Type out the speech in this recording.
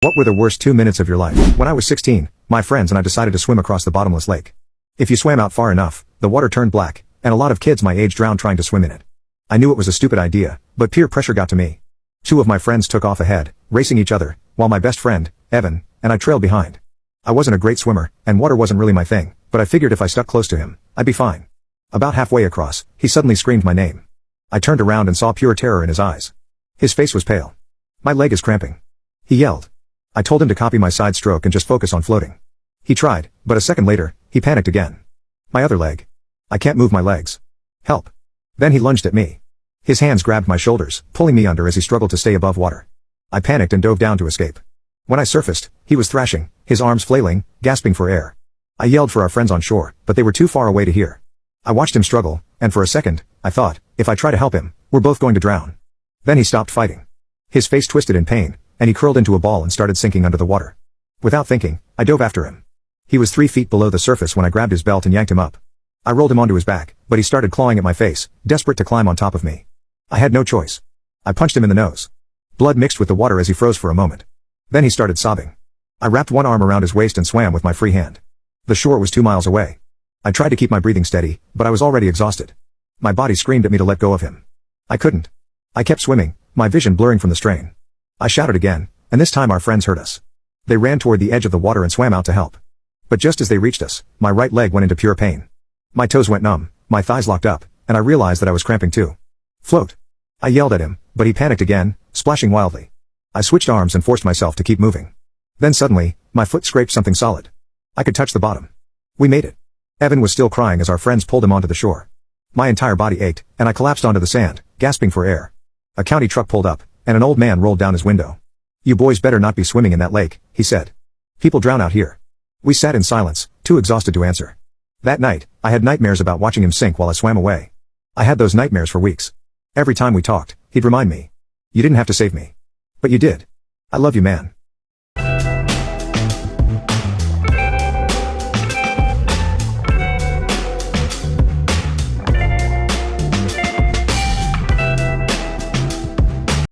What were the worst 2 minutes of your life? When I was 16, my friends and I decided to swim across the bottomless lake. If you swam out far enough, the water turned black, and a lot of kids my age drowned trying to swim in it. I knew it was a stupid idea, but peer pressure got to me. Two of my friends took off ahead, racing each other, while my best friend, Evan, and I trailed behind. I wasn't a great swimmer, and water wasn't really my thing, but I figured if I stuck close to him, I'd be fine. About halfway across, he suddenly screamed my name. I turned around and saw pure terror in his eyes. His face was pale. "My leg is cramping," he yelled. I told him to copy my side stroke and just focus on floating. He tried, but a second later, he panicked again. "My other leg. I can't move my legs. Help." Then he lunged at me. His hands grabbed my shoulders, pulling me under as he struggled to stay above water. I panicked and dove down to escape. When I surfaced, he was thrashing, his arms flailing, gasping for air. I yelled for our friends on shore, but they were too far away to hear. I watched him struggle, and for a second, I thought, if I try to help him, we're both going to drown. Then he stopped fighting. His face twisted in pain, and he curled into a ball and started sinking under the water. Without thinking, I dove after him. He was 3 feet below the surface when I grabbed his belt and yanked him up. I rolled him onto his back, but he started clawing at my face, desperate to climb on top of me. I had no choice. I punched him in the nose. Blood mixed with the water as he froze for a moment. Then he started sobbing. I wrapped one arm around his waist and swam with my free hand. The shore was 2 miles away. I tried to keep my breathing steady, but I was already exhausted. My body screamed at me to let go of him. I couldn't. I kept swimming, my vision blurring from the strain. I shouted again, and this time our friends heard us. They ran toward the edge of the water and swam out to help. But just as they reached us, my right leg went into pure pain. My toes went numb, my thighs locked up, and I realized that I was cramping too. "Float!" I yelled at him, but he panicked again, splashing wildly. I switched arms and forced myself to keep moving. Then suddenly, my foot scraped something solid. I could touch the bottom. We made it. Evan was still crying as our friends pulled him onto the shore. My entire body ached, and I collapsed onto the sand, gasping for air. A county truck pulled up, and an old man rolled down his window. "You boys better not be swimming in that lake," he said. "People drown out here." We sat in silence, too exhausted to answer. That night, I had nightmares about watching him sink while I swam away. I had those nightmares for weeks. Every time we talked, he'd remind me. "You didn't have to save me. But you did. I love you, man."